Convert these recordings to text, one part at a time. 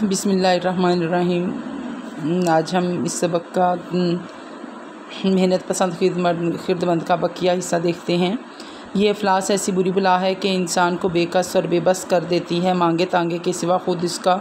बिस्मिल्लाहिर्रहमानिर्रहीम। आज हम इस सबक का मेहनत पसंद खिदमत का बकिया हिस्सा देखते हैं। ये अफलास ऐसी बुरी बला है कि इंसान को बेकस और बेबस कर देती है। मांगे तांगे के सिवा ख़ुद इसका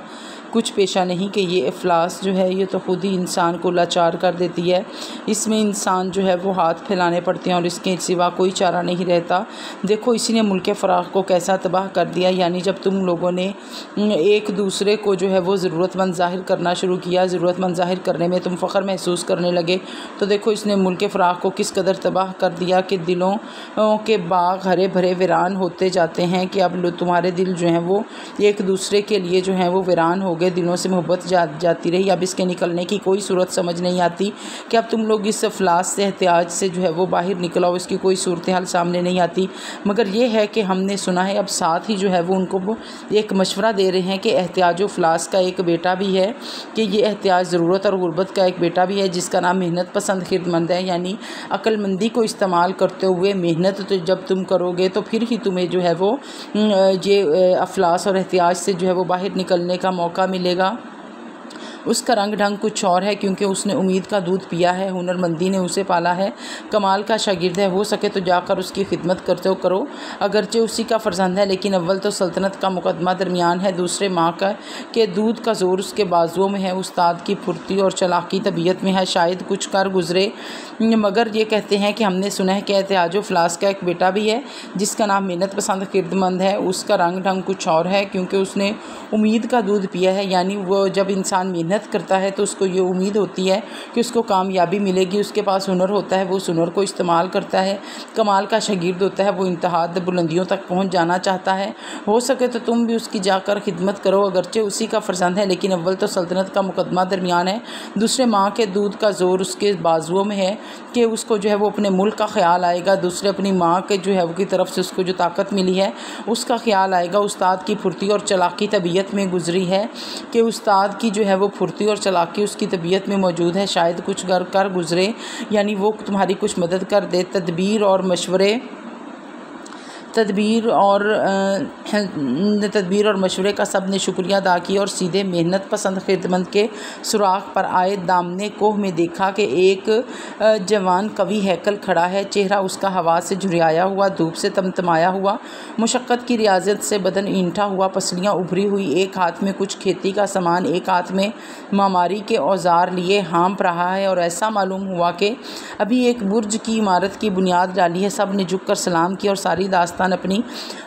कुछ पेशा नहीं कि ये अफलास जो है ये तो ख़ुद ही इंसान को लाचार कर देती है। इसमें इंसान जो है वो हाथ फैलाने पड़ते हैं और इसके सिवा कोई चारा नहीं रहता। देखो इसी ने मुल्क फ़राख को कैसा तबाह कर दिया। यानी जब तुम लोगों ने एक दूसरे को जो है वो ज़रूरतमंद ज़ाहिर करना शुरू किया, ज़रूरतमंद ज़ाहिर करने में तुम फ़ख्र महसूस करने लगे, तो देखो इसने मुल्क फ़राख को किस कदर तबाह कर दिया कि दिलों के बाग हरे भरे वीरान होते जाते हैं कि अब तुम्हारे दिल जो हैं वो एक दूसरे के लिए जो हैं वो वीरान हो गए। दिलों से मोहब्बत जाती रही। अब इसके निकलने की कोई सूरत समझ नहीं आती कि अब तुम लोग इस अफलास से एहतियाज से जो है वो बाहर निकलो। इसकी कोई सूरत हाल सामने नहीं आती, मगर ये है कि हमने सुना है अब साथ ही जो है वो उनको वो एक मशवरा दे रहे हैं कि एहतियाज अफलास का एक बेटा भी है, कि ये एहतियाज ज़रूरत और गुर्बत का एक बेटा भी है जिसका नाम मेहनत पसंद खिदमत है। यानी अक्लमंदी को इस्तेमाल करते हुए मेहनत तो जब तुम करोगे तो फिर ही तुम्हें जो है वो ये अफलास और एहतियाज से जो है वो बाहर निकलने का मौका मिलेगा। उसका रंग ढंग कुछ और है क्योंकि उसने उम्मीद का दूध पिया है, हुनरमंदी ने उसे पाला है, कमाल का शागिर्द है। हो सके तो जाकर उसकी खिदमत करते हो करो, अगरचे उसी का फ़र्जंद है, लेकिन अव्वल तो सल्तनत का मुकदमा दरमियान है, दूसरे माँ का के दूध का ज़ोर उसके बाजुओं में है, उस्ताद की फुर्ती और चलाकी तबीयत में है, शायद कुछ कर गुज़रे। मगर ये कहते हैं कि हमने सुना है कि एहतियाजो फ्लास का एक बेटा भी है जिसका नाम मेहनत पसंद खिदमत है। उसका रंग ढंग कुछ और है क्योंकि उसने उम्मीद का दूध पिया है। यानी वो जब इंसान मेहनत करता है तो उसको ये उम्मीद होती है कि उसको कामयाबी मिलेगी। उसके पास हुनर होता है, वो उस हुनर को इस्तेमाल करता है, कमाल का शागिर्द होता है, वो इंतहा बुलंदियों तक पहुंच जाना चाहता है। हो सके तो तुम भी उसकी जाकर खिदमत करो, अगरचे उसी का फ़र्जंद है, लेकिन अव्वल तो सल्तनत का मुकदमा दरमियान है, दूसरे माँ के दूध का ज़ोर उसके बाजुओं में है कि उसको जो है वो अपने मुल्क का ख्याल आएगा। दूसरे अपनी माँ के जो है वो की तरफ से उसको जो ताकत मिली है उसका ख्याल आएगा। उस्ताद की फुर्ती और चलाकी तबीयत में गुजरी है कि उस्ताद की जो है वो फुर्ती और चलाकी उसकी तबीयत में मौजूद है, शायद कुछ कर गुजरे, यानी वो तुम्हारी कुछ मदद कर दे। तदबीर और मशवरे का सब ने शुक्रिया अदा किया और सीधे मेहनत पसंद खिदमत के सुराख पर आए। दामने कोह में देखा कि एक जवान कवि हैकल खड़ा है, चेहरा उसका हवा से झुरियाया हुआ, धूप से तमतमाया हुआ, मुशक्क़त की रियाजत से बदन ईंठा हुआ, पसलियाँ उभरी हुई, एक हाथ में कुछ खेती का सामान, एक हाथ में मामारी के औजार लिए हाँप रहा है और ऐसा मालूम हुआ कि अभी एक बुर्ज की इमारत की बुनियाद डाली है। सब ने झुक कर सलाम किया और सारी दास्तान अपनी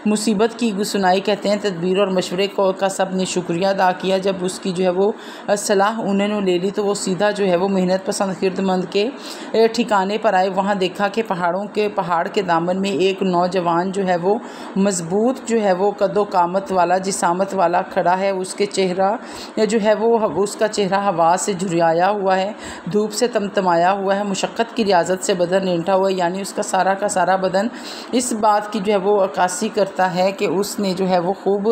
मुसीबत की सुनाई। कहते हैं तदबीर और मशवरे का सब ने शुक्रिया अदा किया। जब उसकी जो है वो सलाह उन्होंने ले ली तो वो सीधा जो है वो मेहनत पसंद खिदमत के ठिकाने पर आए। वहाँ देखा कि पहाड़ के दामन में एक नौजवान जो है वो मजबूत जो है वो कदो कामत वाला जिसामत वाला खड़ा है। उसके चेहरा जो है वो उसका चेहरा हवा से झुरियाया हुआ है, धूप से तमतमाया हुआ है, मुशक्क़त की रियाजत से बदन ईंठा हुआ है। यानी उसका सारा का सारा बदन इस बात की जो है वो अक्कासी करता है कि उसने जो है वो खूब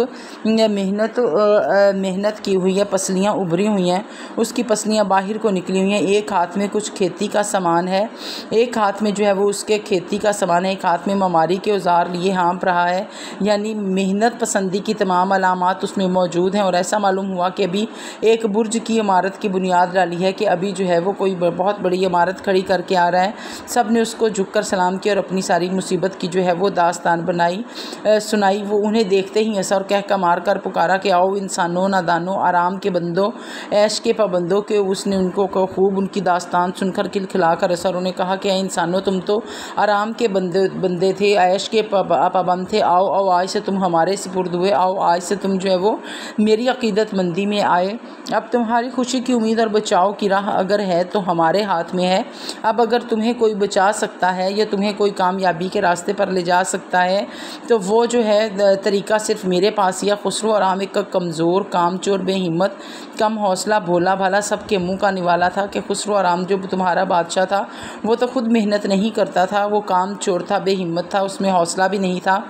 मेहनत की हुई है, पसलियाँ उभरी हुई हैं, उसकी पसलियाँ बाहर को निकली हुई हैं। एक हाथ में कुछ खेती का सामान है, एक हाथ में जो है वो उसके खेती का सामान है, एक हाथ में मामारी के औजार लिए हाँप रहा है। यानी मेहनत पसंदी की तमाम अलामात उसमें मौजूद हैं और ऐसा मालूम हुआ कि अभी एक बुर्ज की इमारत की बुनियाद डाली है, कि अभी जो है वो कोई बहुत बड़ी इमारत खड़ी करके आ रहा है। सब ने उसको झुककर सलाम किया और अपनी सारी मुसीबत की जो है वो दास्तान सुनाई। वो उन्हें देखते ही ऐसा और कह का मार कर पुकारा कि आओ इंसानों, नादानों, आराम के बंदों, ऐश के पाबंदों के। उसने उनको खूब उनकी दास्तान सुनकर खिलखिलाकर ऐसा उन्होंने कहा कि इंसानों तुम तो आराम के बंदे थे, ऐश के पाबंद थे, आओ आज से तुम हमारे सुपुर्द हुए, आओ आज से तुम जो है वो मेरी अकीदतमंदी में आए। अब तुम्हारी खुशी की उम्मीद और बचाव की राह अगर है तो हमारे हाथ में है। अब अगर तुम्हें कोई बचा सकता है या तुम्हें कोई कामयाबी के रास्ते पर ले जा सकता है तो वो जो है तरीका सिर्फ मेरे पास। या खुसरो आराम एक कमज़ोर, कामचोर, बेहिम्मत, कम हौसला, भोला भाला सबके मुंह का निवाला था कि खुसरो आराम जो तुम्हारा बादशाह था वो तो खुद मेहनत नहीं करता था, वो कामचोर था, बेहिम्मत था, उसमें हौसला भी नहीं था।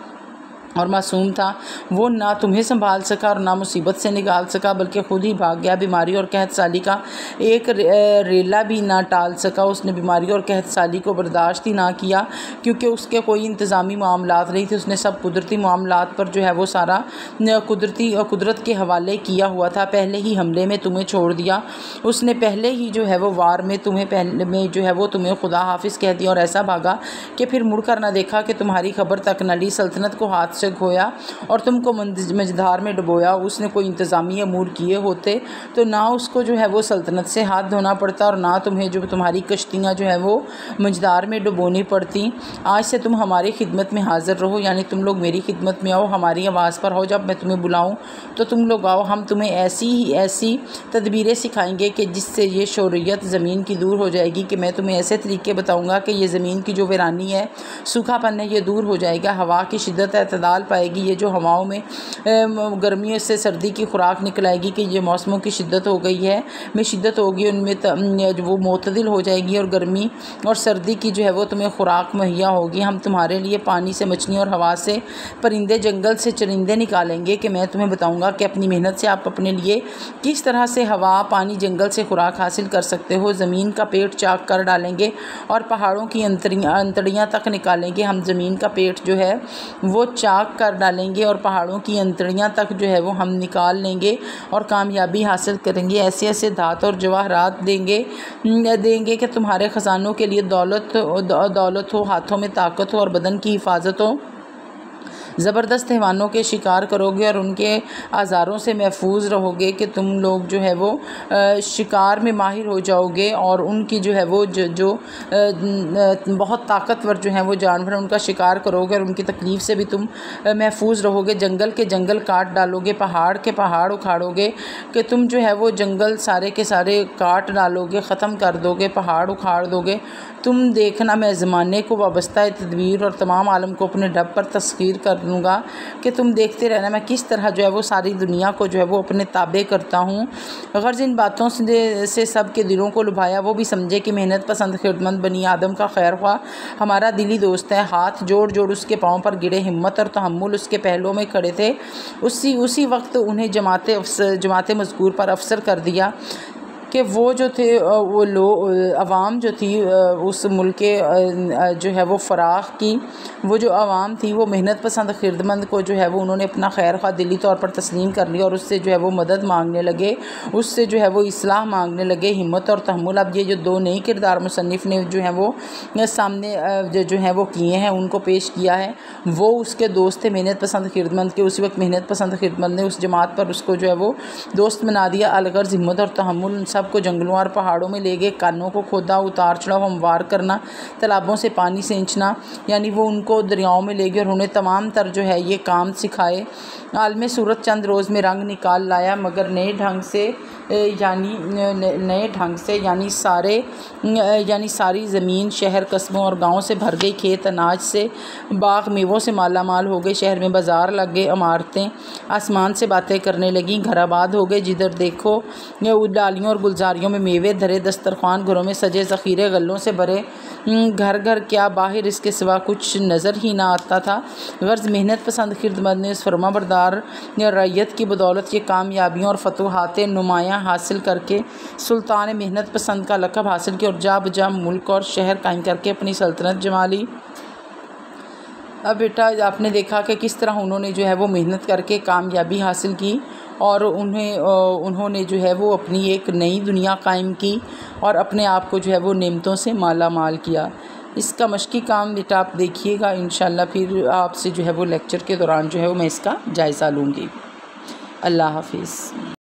और मासूम था, वो ना तुम्हें संभाल सका और ना मुसीबत से निकाल सका, बल्कि ख़ुद ही भाग गया। बीमारी और कहत साली का एक रेला भी ना टाल सका। उसने बीमारी और कहत साली को बर्दाश्त ही ना किया, क्योंकि उसके कोई इंतज़ामी मामलात नहीं थे। उसने सब कुदरती मामलात पर जो है वो सारा कुदरत के हवाले किया हुआ था। पहले ही हमले में तुम्हें छोड़ दिया उसने, पहले ही जो है वो वार में तुम्हें खुदा हाफिज़ कह दिया और ऐसा भागा कि फिर मुड़ कर ना देखा कि तुम्हारी खबर तक न ली। सल्तनत को हाथ से खोया और तुमको मझधार में डुबोया। उसने कोई इंतज़ामी अमूर किए होते तो ना उसको जो है वो सल्तनत से हाथ धोना पड़ता और ना तुम्हें जो तुम्हारी कश्तियाँ जो है वो मझधार में डुबोनी पड़ती। आज से तुम हमारी खिदमत में हाज़िर रहो, यानी तुम लोग मेरी खिदमत में आओ, हमारी आवाज़ पर हो। जब मैं तुम्हें बुलाऊँ तो तुम लोग आओ। हम तुम्हें ऐसी तदबीरें सिखाएंगे कि जिससे ये शोरियत ज़मीन की दूर हो जाएगी, कि मैं तुम्हें ऐसे तरीके बताऊँगा कि ये ज़मीन की जो वीरानी है, सूखापन है, ये दूर हो जाएगा। हवा की शिद्दत एतदाल पाएगी। ये जो हवाओं में गर्मियों से सर्दी की खुराक निकल आएगी कि ये मौसमों की शिद्दत हो गई है, में शिद्दत होगी, उनमें वो मोतदिल हो जाएगी और गर्मी और सर्दी की जो है वो तुम्हें खुराक मुहैया होगी। हम तुम्हारे लिए पानी से मछलियाँ और हवा से परिंदे, जंगल से चरिंदे निकालेंगे, कि मैं तुम्हें बताऊँगा कि अपनी मेहनत से आप अपने लिए किस तरह से हवा, पानी, जंगल से खुराक हासिल कर सकते हो। ज़मीन का पेट चाक कर डालेंगे और पहाड़ों की अंतड़ियाँ तक निकालेंगे। हम ज़मीन का पेट जो है वो चाक कर डालेंगे और पहाड़ों की अंतड़ियाँ तक जो है वो हम निकाल लेंगे और कामयाबी हासिल करेंगे। ऐसे ऐसे धात और जवाहरात देंगे कि तुम्हारे ख़जानों के लिए दौलत हो, हाथों में ताकत हो और बदन की हिफाजत हो। ज़बरदस्त हैवानों के शिकार करोगे और उनके आज़ारों से महफूज रहोगे, कि तुम लोग जो है वो शिकार में माहिर हो जाओगे और उनकी जो है वो जो बहुत ताकतवर जो है वो जानवर, उनका शिकार करोगे और उनकी तकलीफ़ से भी तुम महफूज रहोगे। जंगल के जंगल काट डालोगे, पहाड़ के पहाड़ उखाड़ोगे, कि तुम जो है वो जंगल सारे के सारे काट डालोगे, ख़त्म कर दोगे, पहाड़ उखाड़ दोगे। तुम देखना, मैं ज़माने को वाबस्ता तदबीर और तमाम आलम को अपने ढब पर तस्खीर कर लूँगा, कि तुम देखते रहना मैं किस तरह जो है वो सारी दुनिया को जो है वो अपने ताबे करता हूँ। गर्ज इन बातों से सब के दिलों को लुभाया। वो भी समझे कि मेहनत पसंद खिदमत बनी आदम का खैर ख्वाह हमारा दिली दोस्त है। हाथ जोड़ जोड़ उसके पाँव पर गिरे, हिम्मत और तहम्मुल उसके पहलों में खड़े थे। उसी वक्त उन्हें जमात मज़कूर पर अफसर कर दिया कि वो जो थे वो अवाम जो थी उस मुल्क के जो है वो फ़राख की वो जो अवाम थी, वो मेहनत पसंद खिदमत को जो है वो उन्होंने अपना खैर ख़्वाह दिली तौर पर तस्लीम कर लिया और उससे जो है वो मदद मांगने लगे, उससे जो है वो इस्लाह मांगने लगे, हिम्मत और तहम्मुल। अब ये जो दो नए किरदार मुसन्निफ़ ने जो है वो सामने जो है वो किए हैं, उनको पेश किया है, वो उसके दोस्त थे मेहनत पसंद खिदमत के। उसी वक्त मेहनत पसंद खिदमत ने उस जमात पर उसको जो है वो दोस्त बना दिया। अलगर्ज़ हिम्मत और तहम्मुल सबको जंगलों और पहाड़ों में ले गए। कानों को खोदा, उतार चढ़ाव हमवार करना, तालाबों से पानी सींचना, यानी वो उनको दरियाओं में ले गए और उन्हें तमाम तर जो है ये काम सिखाए। आलम सूरत चंद रोज़ में रंग निकाल लाया, मगर नए ढंग से यानी सारी ज़मीन शहर, कस्बों और गाँव से भर गई। खेत अनाज से, बाग मेवों से माला माल हो गए। शहर में बाज़ार लग गए, इमारतें आसमान से बातें करने लगीं। घर आबाद हो गए, जिधर देखो डालियों और गुलजारियों में मेवे धरे, दस्तरखान घरों में सजे, ज़ख़ीरे गलों से भरे। घर घर क्या बाहर इसके सिवा कुछ नज़र ही ना आता था। गर्ज़ मेहनत पसंद खिदमत ने इस फरमाबरदार रैयत की बदौलत ये कामयाबियों और फतूहात नुमायाँ हासिल करके सुल्तान मेहनत पसंद का लक़ब हासिल किया और जा बजा मुल्क और शहर कायम करके अपनी सल्तनत जमा ली। अब बेटा आपने देखा कि किस तरह उन्होंने जो है वो मेहनत करके कामयाबी हासिल की और उन्होंने जो है वो अपनी एक नई दुनिया कायम की और अपने आप को जो है वो नेमतों से माला माल किया। इसका मशक़ी काम बेटा आप देखिएगा, इंशाअल्लाह फिर आपसे जो है वो लेक्चर के दौरान जो है वो मैं इसका जायज़ा लूँगी। अल्लाह हाफ़िज़।